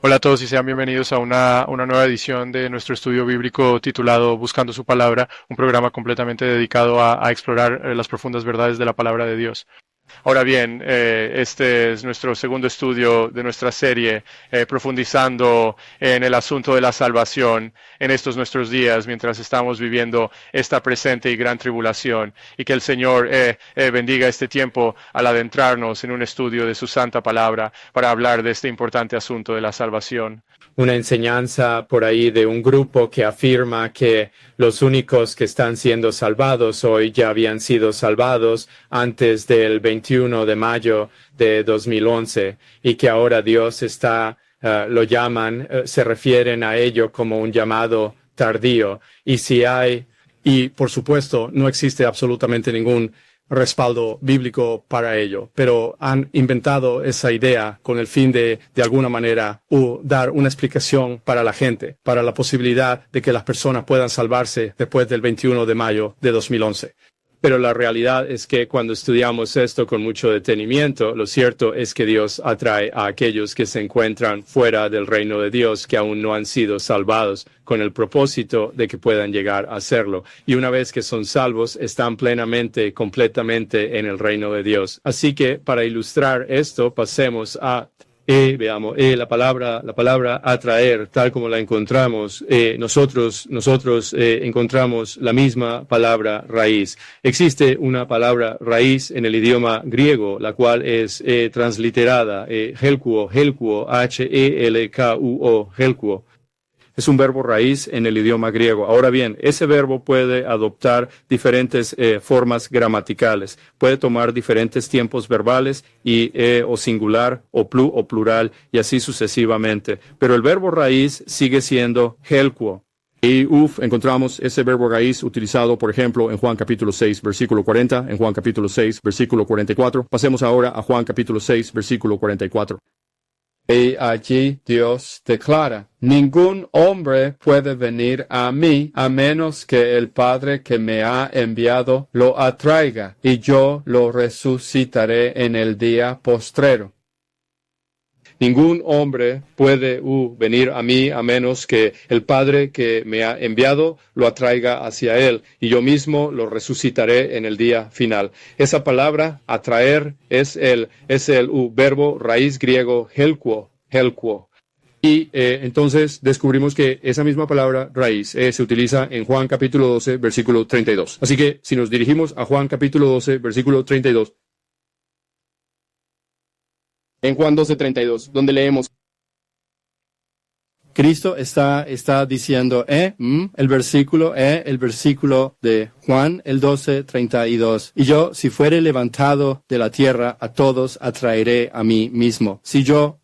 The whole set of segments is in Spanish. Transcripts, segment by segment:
Hola a todos y sean bienvenidos a una nueva edición de nuestro estudio bíblico titulado Buscando su Palabra, un programa completamente dedicado a explorar las profundas verdades de la palabra de Dios. Ahora bien, este es nuestro segundo estudio de nuestra serie, profundizando en el asunto de la salvación en estos nuestros días, mientras estamos viviendo esta presente y gran tribulación, y que el Señor bendiga este tiempo al adentrarnos en un estudio de su santa palabra para hablar de este importante asunto de la salvación. Una enseñanza por ahí de un grupo que afirma que los únicos que están siendo salvados hoy ya habían sido salvados antes del 21 de mayo de 2011 y que ahora Dios lo llaman, se refieren a ello como un llamado tardío. Y por supuesto, no existe absolutamente ningún respaldo bíblico para ello, pero han inventado esa idea con el fin de alguna manera, dar una explicación para la gente, para la posibilidad de que las personas puedan salvarse después del 21 de mayo de 2011. Pero la realidad es que cuando estudiamos esto con mucho detenimiento, lo cierto es que Dios atrae a aquellos que se encuentran fuera del reino de Dios, que aún no han sido salvados, con el propósito de que puedan llegar a serlo. Y una vez que son salvos, están plenamente, completamente en el reino de Dios. Así que para ilustrar esto, pasemos a veamos la palabra atraer, tal como la encontramos. Nosotros encontramos la misma palabra raíz. Existe una palabra raíz en el idioma griego, la cual es transliterada, helkuo, H-E-L-K-U-O, helkuo. Es un verbo raíz en el idioma griego. Ahora bien, ese verbo puede adoptar diferentes formas gramaticales. Puede tomar diferentes tiempos verbales o singular o plural y así sucesivamente. Pero el verbo raíz sigue siendo helkuo. Y encontramos ese verbo raíz utilizado, por ejemplo, en Juan capítulo 6, versículo 40, en Juan capítulo 6, versículo 44. Pasemos ahora a Juan capítulo 6, versículo 44. Y allí Dios declara: ningún hombre puede venir a mí a menos que el Padre que me ha enviado lo atraiga, y yo lo resucitaré en el día postrero. Ningún hombre puede venir a mí a menos que el Padre que me ha enviado lo atraiga hacia él, y yo mismo lo resucitaré en el día final. Esa palabra, atraer, es el verbo raíz griego helkuo. Y entonces descubrimos que esa misma palabra raíz se utiliza en Juan capítulo 12, versículo 32. Así que si nos dirigimos a Juan capítulo 12, versículo 32, en Juan 12:32, donde leemos: Cristo está diciendo, el versículo de Juan, el 12:32. Y yo, si fuere levantado de la tierra, a todos atraeré a mí mismo. Si yo,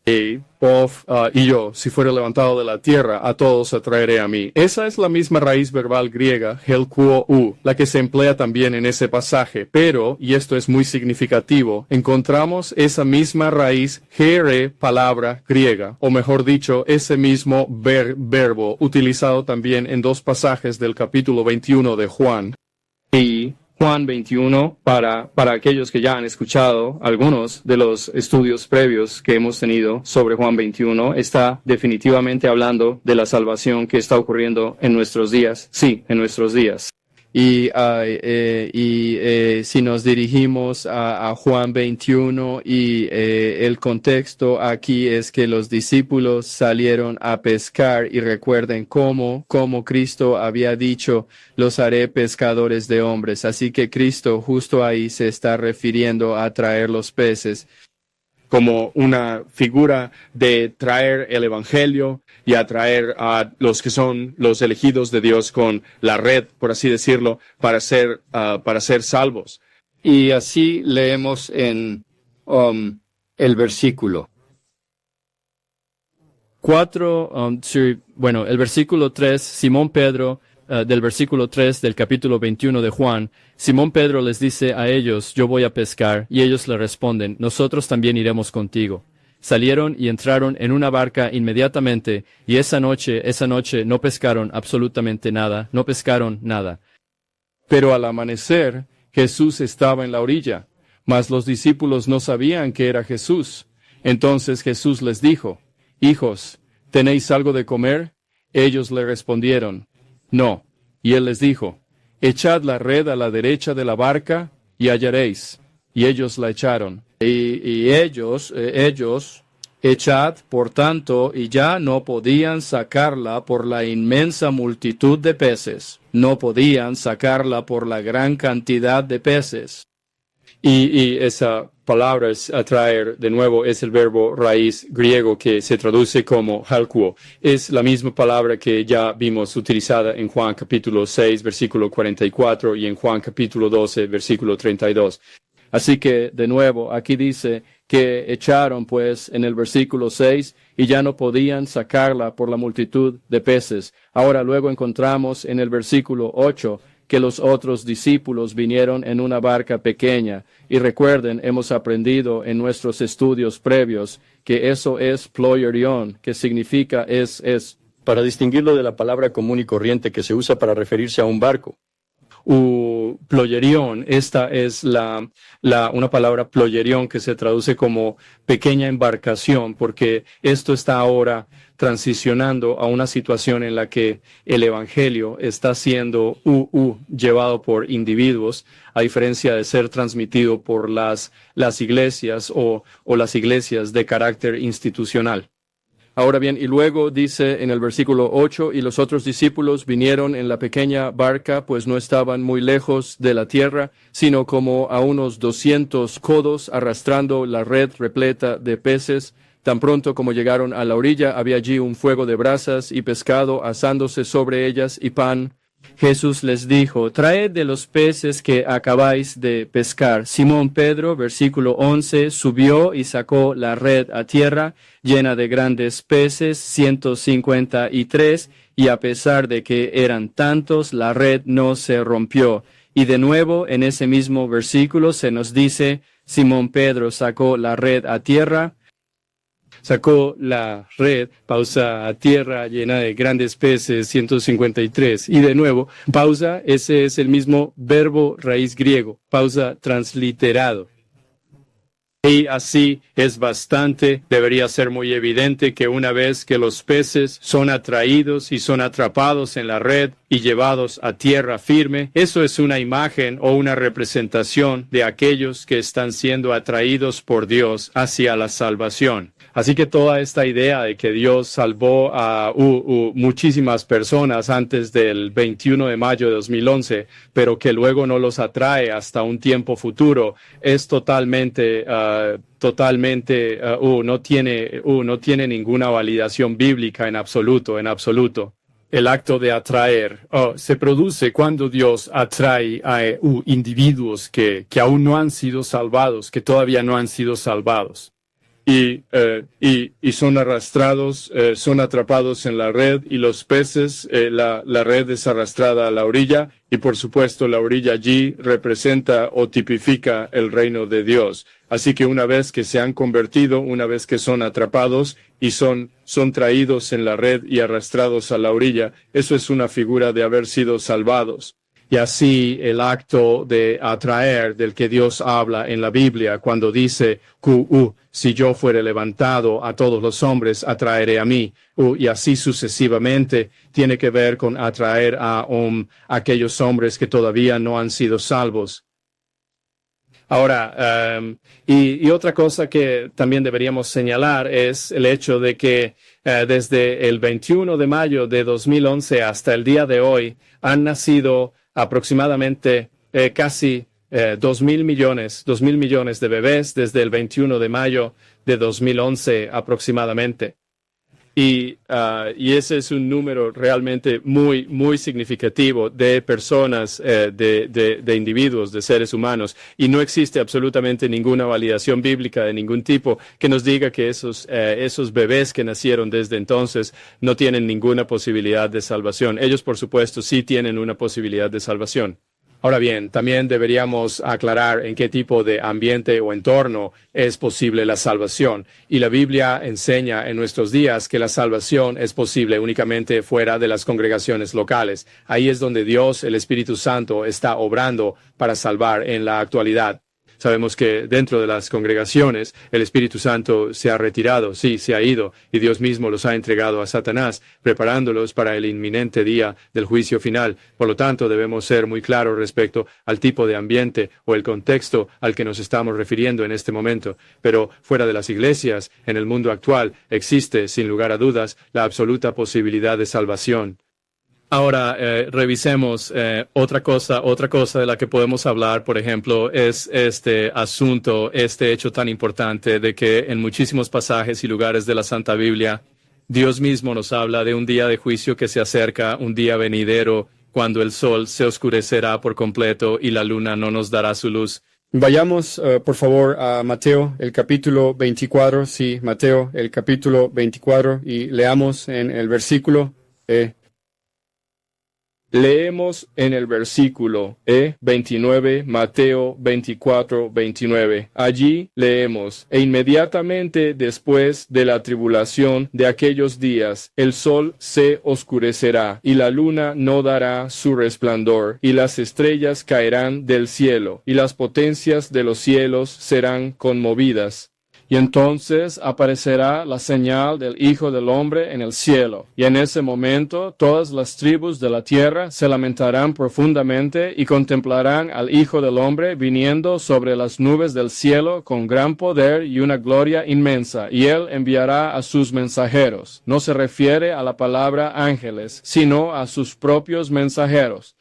si fuere levantado de la tierra, a todos atraeré a mí. Esa es la misma raíz verbal griega, helkuo, la que se emplea también en ese pasaje. Pero, y esto es muy significativo, encontramos esa misma raíz, here, palabra griega, o mejor dicho, ese mismo verbo utilizado también en dos pasajes del capítulo 21 de Juan. Y Juan 21, para aquellos que ya han escuchado algunos de los estudios previos que hemos tenido sobre Juan 21, está definitivamente hablando de la salvación que está ocurriendo en nuestros días. Sí, en nuestros días. Y si nos dirigimos a Juan 21 el contexto aquí es que los discípulos salieron a pescar, y recuerden cómo Cristo había dicho: los haré pescadores de hombres. Así que Cristo justo ahí se está refiriendo a traer los peces como una figura de traer el evangelio y atraer a los que son los elegidos de Dios con la red, por así decirlo, para ser salvos. Y así leemos en el versículo 4, el versículo 3, Simón Pedro, del versículo 3 del capítulo 21 de Juan, Simón Pedro les dice a ellos: yo voy a pescar, y ellos le responden: nosotros también iremos contigo. Salieron y entraron en una barca inmediatamente, y esa noche no pescaron absolutamente nada, no pescaron nada. Pero al amanecer, Jesús estaba en la orilla, mas los discípulos no sabían que era Jesús. Entonces Jesús les dijo: hijos, ¿tenéis algo de comer? Ellos le respondieron, no. Y él les dijo, echad la red a la derecha de la barca y hallaréis. Y ellos la echaron. Y ellos, echad, por tanto, y ya no podían sacarla por la inmensa multitud de peces. No podían sacarla por la gran cantidad de peces. Y esa palabra es atraer, de nuevo, es el verbo raíz griego que se traduce como halkuo. Es la misma palabra que ya vimos utilizada en Juan capítulo 6, versículo 44 y en Juan capítulo 12, versículo 32. Así que, de nuevo, aquí dice que echaron, pues, en el versículo 6 y ya no podían sacarla por la multitud de peces. Ahora luego encontramos en el versículo 8 que los otros discípulos vinieron en una barca pequeña. Y recuerden, hemos aprendido en nuestros estudios previos que eso es ploierion, que significa es. Para distinguirlo de la palabra común y corriente que se usa para referirse a un barco. Ploierion, esta es una palabra ploierion que se traduce como pequeña embarcación, porque esto está ahora transicionando a una situación en la que el evangelio está siendo llevado por individuos, a diferencia de ser transmitido por las iglesias o las iglesias de carácter institucional. Ahora bien, y luego dice en el versículo 8, y los otros discípulos vinieron en la pequeña barca, pues no estaban muy lejos de la tierra, sino como a unos 200 codos, arrastrando la red repleta de peces. Tan pronto como llegaron a la orilla, había allí un fuego de brasas y pescado asándose sobre ellas y pan. Jesús les dijo, traed de los peces que acabáis de pescar. Simón Pedro, versículo 11, subió y sacó la red a tierra, llena de grandes peces, 153, y a pesar de que eran tantos, la red no se rompió. Y de nuevo, en ese mismo versículo se nos dice, Simón Pedro sacó la red a tierra, sacó la red, pausa, a tierra llena de grandes peces, 153. Y de nuevo, pausa, ese es el mismo verbo raíz griego, pausa transliterado. Y así es bastante, debería ser muy evidente que una vez que los peces son atraídos y son atrapados en la red y llevados a tierra firme, eso es una imagen o una representación de aquellos que están siendo atraídos por Dios hacia la salvación. Así que toda esta idea de que Dios salvó a muchísimas personas antes del 21 de mayo de 2011, pero que luego no los atrae hasta un tiempo futuro, es totalmente, no tiene ninguna validación bíblica en absoluto. El acto de atraer se produce cuando Dios atrae a individuos que aún no han sido salvados, que todavía no han sido salvados. Y son arrastrados, son atrapados en la red y los peces, la red es arrastrada a la orilla y por supuesto la orilla allí representa o tipifica el reino de Dios. Así que una vez que se han convertido, una vez que son atrapados y son traídos en la red y arrastrados a la orilla, eso es una figura de haber sido salvados. Y así el acto de atraer del que Dios habla en la Biblia cuando dice, si yo fuere levantado a todos los hombres, atraeré a mí. Y así sucesivamente tiene que ver con atraer a aquellos hombres que todavía no han sido salvos. Ahora, y otra cosa que también deberíamos señalar es el hecho de que desde el 21 de mayo de 2011 hasta el día de hoy han nacido aproximadamente casi 2.000 millones de bebés desde el 21 de mayo de 2011 aproximadamente. Y ese es un número realmente muy, muy significativo de personas, de individuos, de seres humanos. Y no existe absolutamente ninguna validación bíblica de ningún tipo que nos diga que esos bebés que nacieron desde entonces no tienen ninguna posibilidad de salvación. Ellos, por supuesto, sí tienen una posibilidad de salvación. Ahora bien, también deberíamos aclarar en qué tipo de ambiente o entorno es posible la salvación. Y la Biblia enseña en nuestros días que la salvación es posible únicamente fuera de las congregaciones locales. Ahí es donde Dios, el Espíritu Santo, está obrando para salvar en la actualidad. Sabemos que dentro de las congregaciones el Espíritu Santo se ha retirado, sí, se ha ido, y Dios mismo los ha entregado a Satanás, preparándolos para el inminente día del juicio final. Por lo tanto, debemos ser muy claros respecto al tipo de ambiente o el contexto al que nos estamos refiriendo en este momento. Pero fuera de las iglesias, en el mundo actual, existe, sin lugar a dudas, la absoluta posibilidad de salvación. Ahora, revisemos otra cosa de la que podemos hablar, por ejemplo, es este asunto, este hecho tan importante de que en muchísimos pasajes y lugares de la Santa Biblia, Dios mismo nos habla de un día de juicio que se acerca, un día venidero, cuando el sol se oscurecerá por completo y la luna no nos dará su luz. Vayamos, por favor, a Mateo, el capítulo 24, sí, Mateo, el capítulo 24, y leamos en el versículo. Leemos en el versículo 29, Mateo 24, 29. Allí leemos: e inmediatamente después de la tribulación de aquellos días, el sol se oscurecerá, y la luna no dará su resplandor, y las estrellas caerán del cielo, y las potencias de los cielos serán conmovidas. Y entonces aparecerá la señal del Hijo del Hombre en el cielo. Y en ese momento todas las tribus de la tierra se lamentarán profundamente y contemplarán al Hijo del Hombre viniendo sobre las nubes del cielo con gran poder y una gloria inmensa. Y él enviará a sus mensajeros. No se refiere a la palabra ángeles, sino a sus propios mensajeros.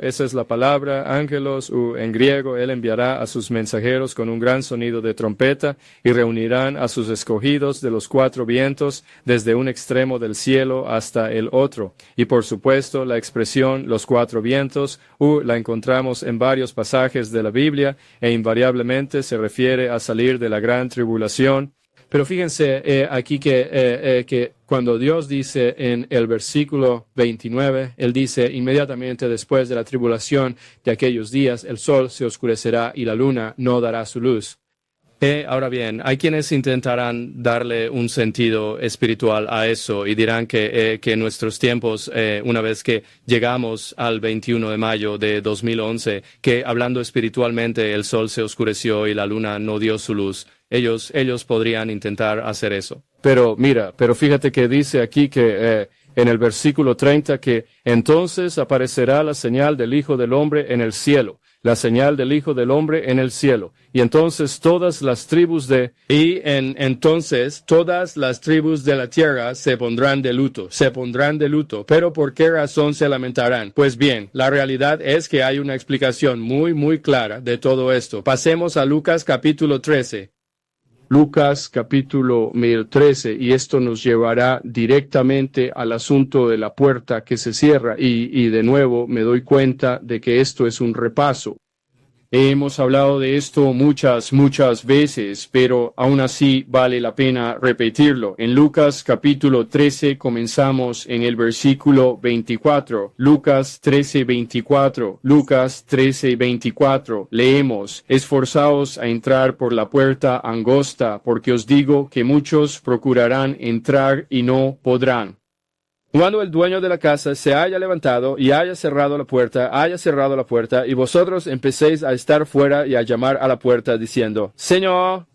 Esa es la palabra, ángelos, en griego. Él enviará a sus mensajeros con un gran sonido de trompeta y reunirán a sus escogidos de los cuatro vientos desde un extremo del cielo hasta el otro. Y por supuesto, la expresión los cuatro vientos, la encontramos en varios pasajes de la Biblia e invariablemente se refiere a salir de la gran tribulación. Pero fíjense aquí que cuando Dios dice en el versículo 29, Él dice: inmediatamente después de la tribulación de aquellos días, el sol se oscurecerá y la luna no dará su luz. Ahora bien, hay quienes intentarán darle un sentido espiritual a eso y dirán que en nuestros tiempos, una vez que llegamos al 21 de mayo de 2011, que hablando espiritualmente el sol se oscureció y la luna no dio su luz. Ellos podrían intentar hacer eso. Pero fíjate que dice aquí que en el versículo 30 que entonces aparecerá la señal del Hijo del Hombre en el cielo. La señal del Hijo del Hombre en el cielo. Y entonces todas las tribus de la tierra se pondrán de luto. Pero ¿por qué razón se lamentarán? Pues bien, la realidad es que hay una explicación muy, muy clara de todo esto. Pasemos a Lucas capítulo 13. Lucas capítulo 13, y esto nos llevará directamente al asunto de la puerta que se cierra, y de nuevo me doy cuenta de que esto es un repaso. Hemos hablado de esto muchas veces, pero aún así vale la pena repetirlo. En Lucas capítulo 13 comenzamos en el versículo 24. Lucas 13:24. Lucas 13:24. Leemos: esforzaos a entrar por la puerta angosta, porque os digo que muchos procurarán entrar y no podrán. Cuando el dueño de la casa se haya levantado y haya cerrado la puerta, y vosotros empecéis a estar fuera y a llamar a la puerta, diciendo: Señor,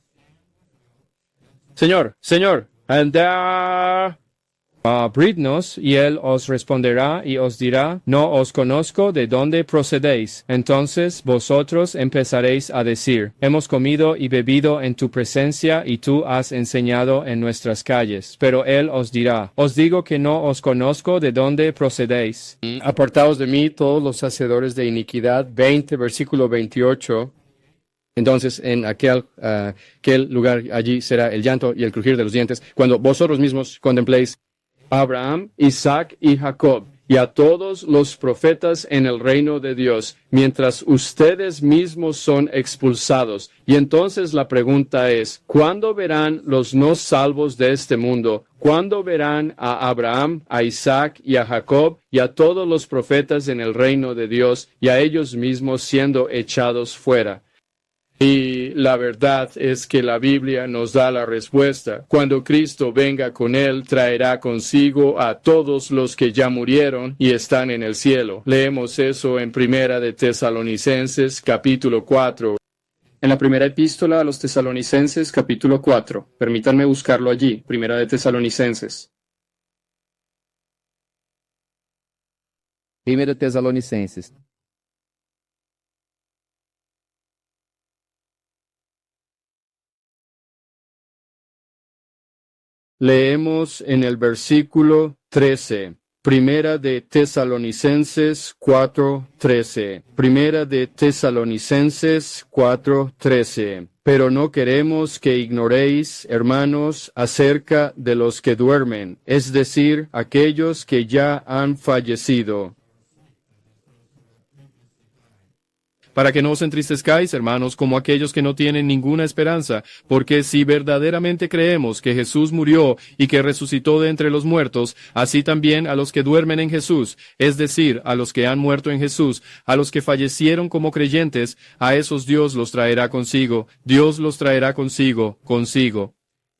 anda, abridnos, y él os responderá y os dirá: no os conozco, ¿de dónde procedéis? Entonces vosotros empezaréis a decir: hemos comido y bebido en tu presencia, y tú has enseñado en nuestras calles. Pero él os dirá: os digo que no os conozco, ¿de dónde procedéis? Apartaos de mí todos los hacedores de iniquidad. 20, versículo 28. Entonces, en aquel lugar, allí será el llanto y el crujir de los dientes, cuando vosotros mismos contempléis a Abraham, Isaac y Jacob, y a todos los profetas en el reino de Dios, mientras ustedes mismos son expulsados. Y entonces la pregunta es: ¿cuándo verán los no salvos de este mundo? ¿Cuándo verán a Abraham, a Isaac y a Jacob, y a todos los profetas en el reino de Dios, y a ellos mismos siendo echados fuera? Y la verdad es que la Biblia nos da la respuesta. Cuando Cristo venga con él, traerá consigo a todos los que ya murieron y están en el cielo. Leemos eso en Primera de Tesalonicenses, capítulo 4. En la primera epístola a los Tesalonicenses, capítulo 4. Permítanme buscarlo allí, Primera de Tesalonicenses. 1 Tesalonicenses. Leemos en el versículo 13. Primera de Tesalonicenses 4:13. Primera de Tesalonicenses 4:13. Pero no queremos que ignoréis, hermanos, acerca de los que duermen, es decir, aquellos que ya han fallecido. Para que no os entristezcáis, hermanos, como aquellos que no tienen ninguna esperanza, porque si verdaderamente creemos que Jesús murió y que resucitó de entre los muertos, así también a los que duermen en Jesús, es decir, a los que han muerto en Jesús, a los que fallecieron como creyentes, a esos Dios los traerá consigo, Dios los traerá consigo.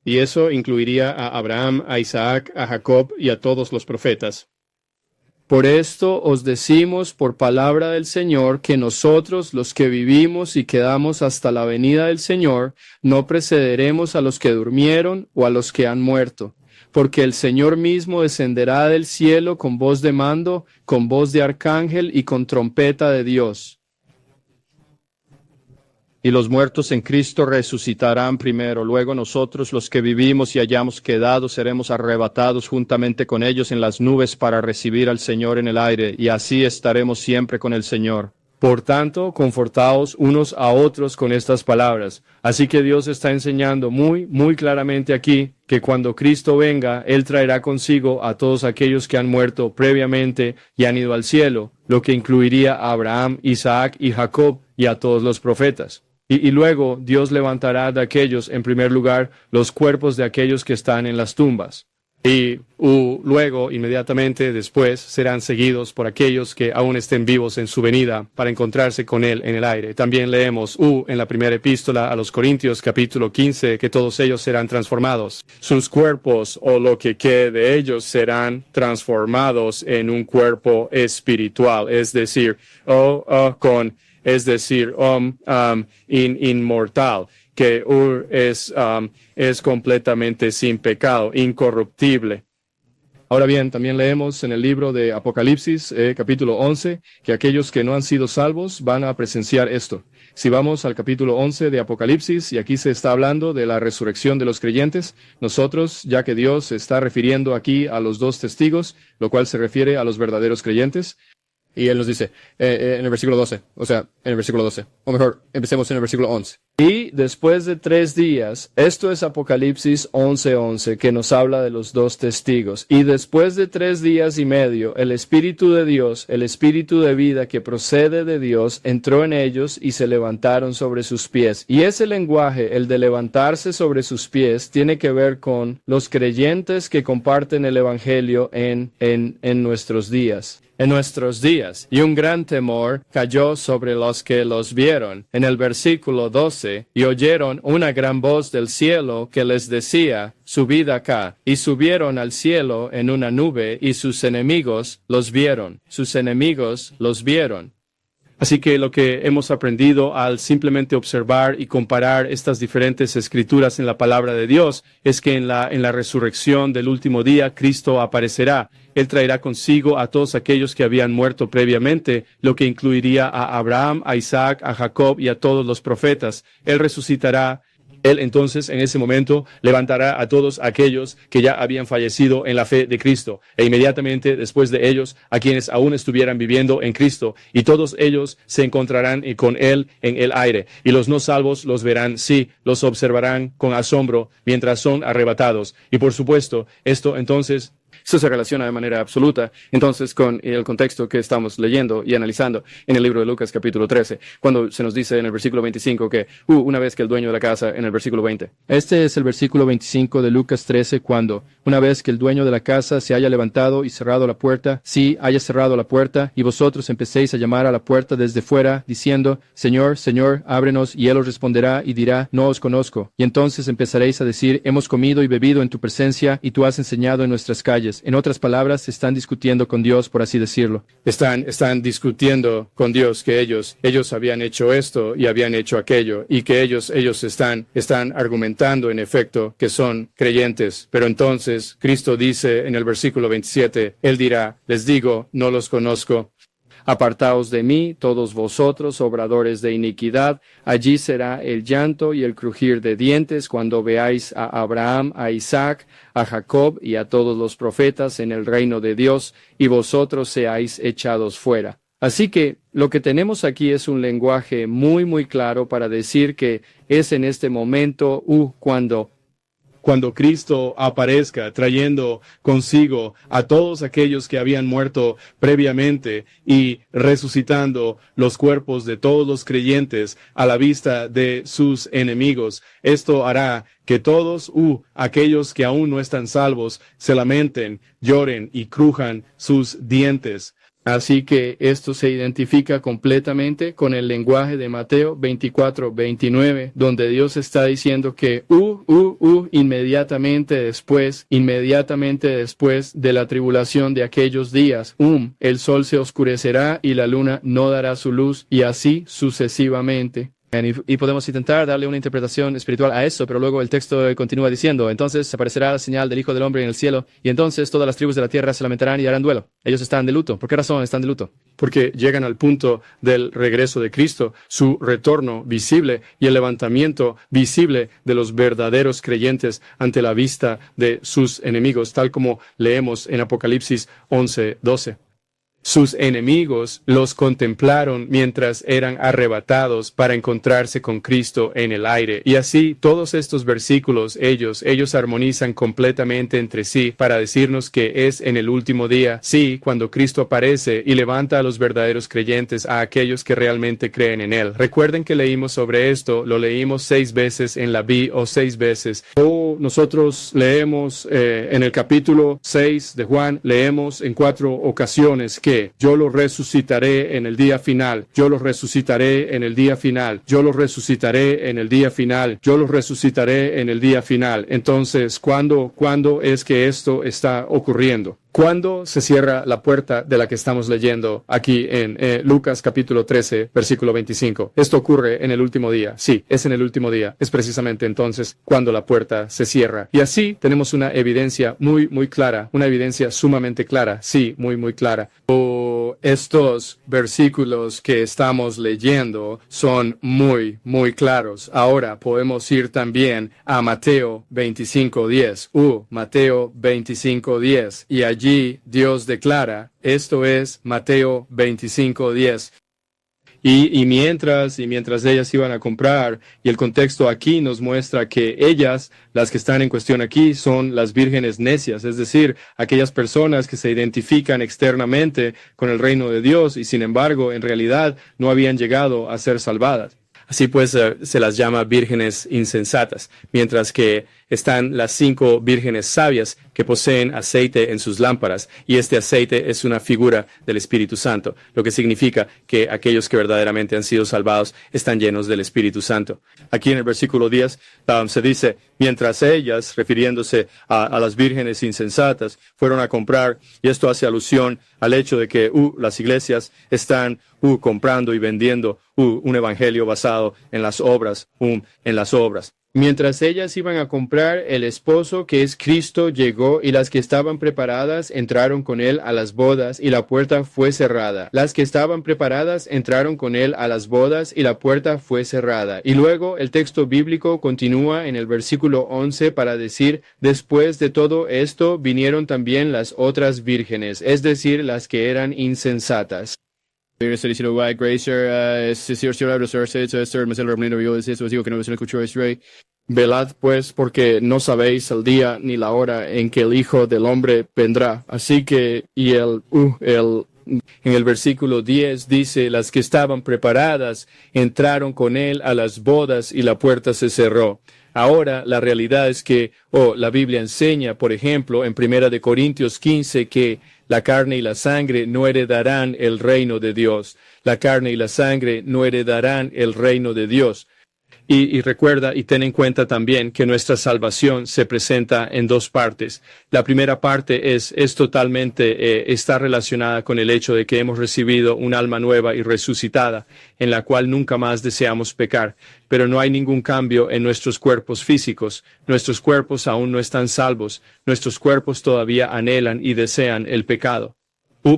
Y eso incluiría a Abraham, a Isaac, a Jacob y a todos los profetas. Por esto os decimos por palabra del Señor que nosotros, los que vivimos y quedamos hasta la venida del Señor, no precederemos a los que durmieron o a los que han muerto. Porque el Señor mismo descenderá del cielo con voz de mando, con voz de arcángel y con trompeta de Dios. Y los muertos en Cristo resucitarán primero, luego nosotros los que vivimos y hayamos quedado seremos arrebatados juntamente con ellos en las nubes para recibir al Señor en el aire, y así estaremos siempre con el Señor. Por tanto, confortaos unos a otros con estas palabras. Así que Dios está enseñando muy claramente aquí que cuando Cristo venga, Él traerá consigo a todos aquellos que han muerto previamente y han ido al cielo, lo que incluiría a Abraham, Isaac y Jacob y a todos los profetas. Y luego Dios levantará de aquellos, en primer lugar, los cuerpos de aquellos que están en las tumbas. Y luego, inmediatamente después, serán seguidos por aquellos que aún estén vivos en su venida para encontrarse con Él en el aire. También leemos en la primera epístola a los Corintios, capítulo 15, que todos ellos serán transformados. Sus cuerpos, o lo que quede de ellos, serán transformados en un cuerpo espiritual, es decir, inmortal, que es completamente sin pecado, incorruptible. Ahora bien, también leemos en el libro de Apocalipsis, capítulo 11, que aquellos que no han sido salvos van a presenciar esto. Si vamos al capítulo 11 de Apocalipsis, y aquí se está hablando de la resurrección de los creyentes, nosotros, ya que Dios se está refiriendo aquí a los dos testigos, lo cual se refiere a los verdaderos creyentes, y Él nos dice, en el versículo 12, o mejor, empecemos en el versículo 11. Y después de 3 días, esto es Apocalipsis 11:11, que nos habla de los dos testigos. Y después de 3 días y medio, el Espíritu de Dios, el Espíritu de vida que procede de Dios, entró en ellos y se levantaron sobre sus pies. Y ese lenguaje, el de levantarse sobre sus pies, tiene que ver con los creyentes que comparten el Evangelio en nuestros días. Y un gran temor cayó sobre los que los vieron. En el versículo 12, y oyeron una gran voz del cielo que les decía, subid acá. Y subieron al cielo en una nube, y sus enemigos los vieron. Así que lo que hemos aprendido al simplemente observar y comparar estas diferentes escrituras en la palabra de Dios es que en la resurrección del último día Cristo aparecerá. Él traerá consigo a todos aquellos que habían muerto previamente, lo que incluiría a Abraham, a Isaac, a Jacob y a todos los profetas. Él resucitará. Él entonces, en ese momento, levantará a todos aquellos que ya habían fallecido en la fe de Cristo, e inmediatamente después de ellos, a quienes aún estuvieran viviendo en Cristo, y todos ellos se encontrarán con Él en el aire, y los no salvos los verán, sí, los observarán con asombro mientras son arrebatados. Y por supuesto, esto se relaciona de manera absoluta, entonces, con el contexto que estamos leyendo y analizando en el libro de Lucas, capítulo 13, cuando se nos dice en el versículo 25 que, una vez que el dueño de la casa, en el versículo 20. Este es el versículo 25 de Lucas 13, cuando, una vez que el dueño de la casa se haya levantado y cerrado la puerta, sí, haya cerrado la puerta, y vosotros empecéis a llamar a la puerta desde fuera, diciendo, Señor, Señor, ábrenos, y Él os responderá y dirá, no os conozco. Y entonces empezaréis a decir, hemos comido y bebido en tu presencia, y tú has enseñado en nuestras calles. creyentes. En otras palabras, están discutiendo con Dios, por así decirlo. Están discutiendo con Dios que ellos habían hecho esto y habían hecho aquello, y que ellos están argumentando, en efecto, que son creyentes. Pero entonces, Cristo dice en el versículo 27, Él dirá, les digo, no los conozco. Apartaos de mí, todos vosotros, obradores de iniquidad, allí será el llanto y el crujir de dientes cuando veáis a Abraham, a Isaac, a Jacob y a todos los profetas en el reino de Dios, y vosotros seáis echados fuera. Así que lo que tenemos aquí es un lenguaje muy, muy claro para decir que es en este momento, cuando Cristo aparezca trayendo consigo a todos aquellos que habían muerto previamente y resucitando los cuerpos de todos los creyentes a la vista de sus enemigos. Esto hará que todos, aquellos que aún no están salvos, se lamenten, lloren y crujan sus dientes. Así que esto se identifica completamente con el lenguaje de Mateo 24:29, donde Dios está diciendo que inmediatamente después de la tribulación de aquellos días, el sol se oscurecerá y la luna no dará su luz, y así sucesivamente. Y podemos intentar darle una interpretación espiritual a eso, pero luego el texto continúa diciendo, entonces aparecerá la señal del Hijo del Hombre en el cielo, y entonces todas las tribus de la tierra se lamentarán y harán duelo. Ellos están de luto. ¿Por qué razón están de luto? Porque llegan al punto del regreso de Cristo, su retorno visible y el levantamiento visible de los verdaderos creyentes ante la vista de sus enemigos, tal como leemos en Apocalipsis 11:12. Sus enemigos los contemplaron mientras eran arrebatados para encontrarse con Cristo en el aire. Y así, todos estos versículos, ellos armonizan completamente entre sí para decirnos que es en el último día, sí, cuando Cristo aparece y levanta a los verdaderos creyentes, a aquellos que realmente creen en Él. Recuerden que leímos sobre esto, lo leímos 6 veces en la Biblia, o 6 veces. Nosotros leemos en el capítulo 6 de Juan, leemos en 4 ocasiones que yo los resucitaré en el día final, yo los resucitaré en el día final, yo los resucitaré en el día final, yo los resucitaré en el día final. Entonces, ¿cuándo es que esto está ocurriendo? ¿Cuándo se cierra la puerta de la que estamos leyendo aquí en Lucas capítulo 13, versículo 25? Esto ocurre en el último día. Sí, es en el último día. Es precisamente entonces cuando la puerta se cierra. Y así tenemos una evidencia muy, muy clara, una evidencia sumamente clara. Sí, muy, muy clara. Estos versículos que estamos leyendo son muy, muy claros. Ahora podemos ir también a Mateo 25:10. Mateo 25:10. Y allí Dios declara, esto es Mateo 25:10. Y mientras ellas iban a comprar, y el contexto aquí nos muestra que ellas, las que están en cuestión aquí, son las vírgenes necias, es decir, aquellas personas que se identifican externamente con el reino de Dios y sin embargo, en realidad, no habían llegado a ser salvadas. Así pues, se las llama vírgenes insensatas, mientras que están las 5 vírgenes sabias que poseen aceite en sus lámparas, y este aceite es una figura del Espíritu Santo, lo que significa que aquellos que verdaderamente han sido salvados están llenos del Espíritu Santo. Aquí en el versículo 10 se dice, mientras ellas, refiriéndose a las vírgenes insensatas, fueron a comprar, y esto hace alusión al hecho de que las iglesias están comprando y vendiendo un evangelio basado en las obras, Mientras ellas iban a comprar, el esposo, que es Cristo, llegó, y las que estaban preparadas entraron con él a las bodas, y la puerta fue cerrada. Las que estaban preparadas entraron con él a las bodas, y la puerta fue cerrada. Y luego el texto bíblico continúa en el versículo 11 para decir, después de todo esto vinieron también las otras vírgenes, es decir, las que eran insensatas. Velad pues, porque no sabéis el día ni la hora en que el Hijo del Hombre vendrá. Así que, en el versículo 10 dice, las que estaban preparadas entraron con él a las bodas y la puerta se cerró. Ahora, la realidad es que, la Biblia enseña, por ejemplo, en 1 Corintios 15, que la carne y la sangre no heredarán el reino de Dios. La carne y la sangre no heredarán el reino de Dios. Y recuerda y ten en cuenta también que nuestra salvación se presenta en dos partes. La primera parte es totalmente, está relacionada con el hecho de que hemos recibido un alma nueva y resucitada, en la cual nunca más deseamos pecar. Pero no hay ningún cambio en nuestros cuerpos físicos. Nuestros cuerpos aún no están salvos. Nuestros cuerpos todavía anhelan y desean el pecado.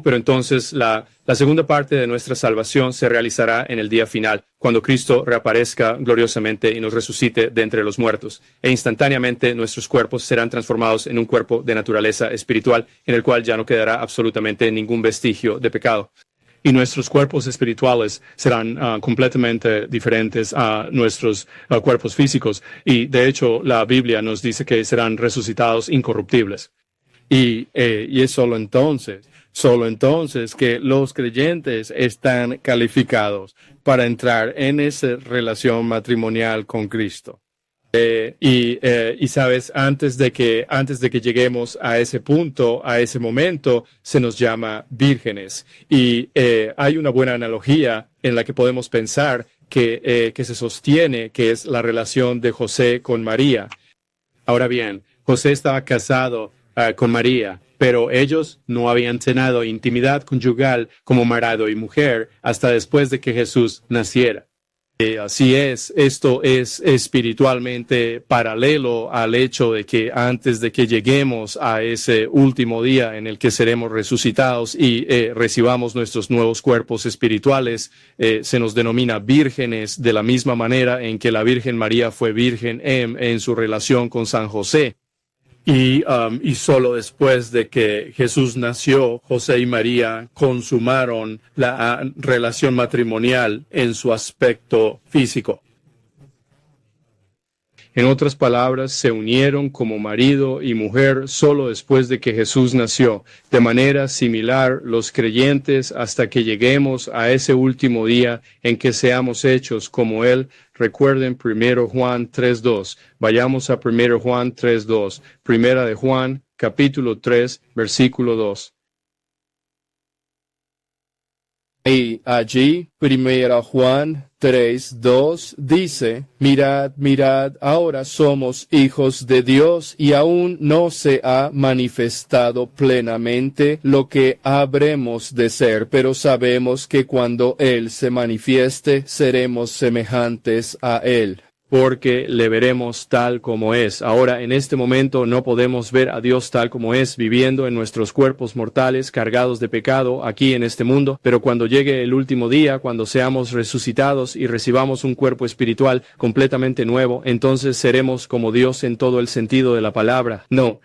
Pero entonces la segunda parte de nuestra salvación se realizará en el día final, cuando Cristo reaparezca gloriosamente y nos resucite de entre los muertos. E instantáneamente nuestros cuerpos serán transformados en un cuerpo de naturaleza espiritual, en el cual ya no quedará absolutamente ningún vestigio de pecado. Y nuestros cuerpos espirituales serán completamente diferentes a nuestros cuerpos físicos. Y de hecho la Biblia nos dice que serán resucitados incorruptibles. Y es solo entonces que los creyentes están calificados para entrar en esa relación matrimonial con Cristo. Y sabes, antes de que lleguemos a ese punto, a ese momento, se nos llama vírgenes. Y hay una buena analogía en la que podemos pensar que se sostiene, que es la relación de José con María. Ahora bien, José estaba casado con María, pero ellos no habían tenido intimidad conyugal como marido y mujer hasta después de que Jesús naciera. Así es, esto es espiritualmente paralelo al hecho de que antes de que lleguemos a ese último día en el que seremos resucitados y recibamos nuestros nuevos cuerpos espirituales, se nos denomina vírgenes de la misma manera en que la Virgen María fue virgen en su relación con San José. Y solo después de que Jesús nació, José y María consumaron la relación matrimonial en su aspecto físico. En otras palabras, se unieron como marido y mujer solo después de que Jesús nació. De manera similar, los creyentes, hasta que lleguemos a ese último día en que seamos hechos como Él. Recuerden 1 Juan 3:2. Vayamos a 1 Juan 3:2. Primera de Juan, capítulo 3, versículo 2. Y allí, 1 Juan 3:2 dice, mirad, ahora somos hijos de Dios y aún no se ha manifestado plenamente lo que habremos de ser, pero sabemos que cuando Él se manifieste, seremos semejantes a Él. Porque le veremos tal como es. Ahora, en este momento, no podemos ver a Dios tal como es, viviendo en nuestros cuerpos mortales, cargados de pecado, aquí en este mundo. Pero cuando llegue el último día, cuando seamos resucitados y recibamos un cuerpo espiritual completamente nuevo, entonces seremos como Dios en todo el sentido de la palabra. No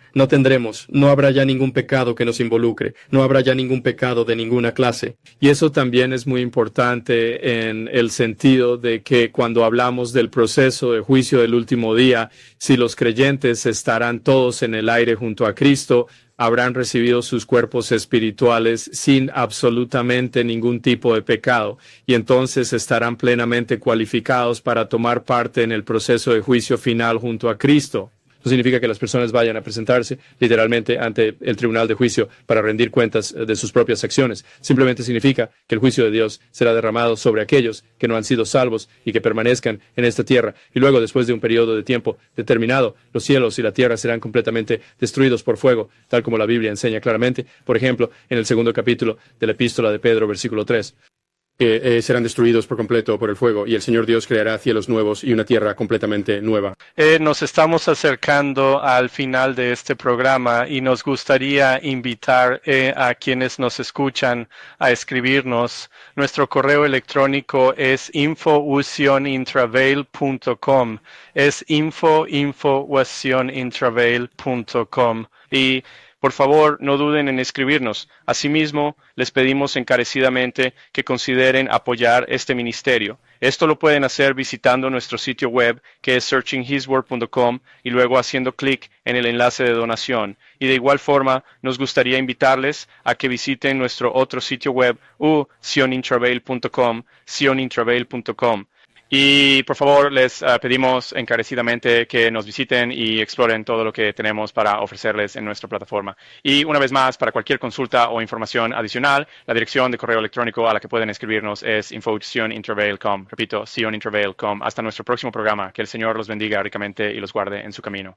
habrá ya ningún pecado que nos involucre. No habrá ya ningún pecado de ninguna clase. Y eso también es muy importante en el sentido de que cuando hablamos del proceso de juicio del último día, si los creyentes estarán todos en el aire junto a Cristo, habrán recibido sus cuerpos espirituales sin absolutamente ningún tipo de pecado, y entonces estarán plenamente cualificados para tomar parte en el proceso de juicio final junto a Cristo. No significa que las personas vayan a presentarse literalmente ante el tribunal de juicio para rendir cuentas de sus propias acciones. Simplemente significa que el juicio de Dios será derramado sobre aquellos que no han sido salvos y que permanezcan en esta tierra. Y luego, después de un periodo de tiempo determinado, los cielos y la tierra serán completamente destruidos por fuego, tal como la Biblia enseña claramente. Por ejemplo, en el 2º capítulo de la epístola de Pedro, versículo 3. Que serán destruidos por completo por el fuego, y el Señor Dios creará cielos nuevos y una tierra completamente nueva. Nos estamos acercando al final de este programa y nos gustaría invitar a quienes nos escuchan a escribirnos. Nuestro correo electrónico es info@intraveil.com. Es info@intraveil.com. Y por favor, no duden en escribirnos. Asimismo, les pedimos encarecidamente que consideren apoyar este ministerio. Esto lo pueden hacer visitando nuestro sitio web, que es searchinghisword.com, y luego haciendo clic en el enlace de donación. Y de igual forma, nos gustaría invitarles a que visiten nuestro otro sitio web, sionintraveil.com. Y por favor, les pedimos encarecidamente que nos visiten y exploren todo lo que tenemos para ofrecerles en nuestra plataforma. Y una vez más, para cualquier consulta o información adicional, la dirección de correo electrónico a la que pueden escribirnos es info@sionintervale.com. Repito, sionintervale.com. Hasta nuestro próximo programa. Que el Señor los bendiga ricamente y los guarde en su camino.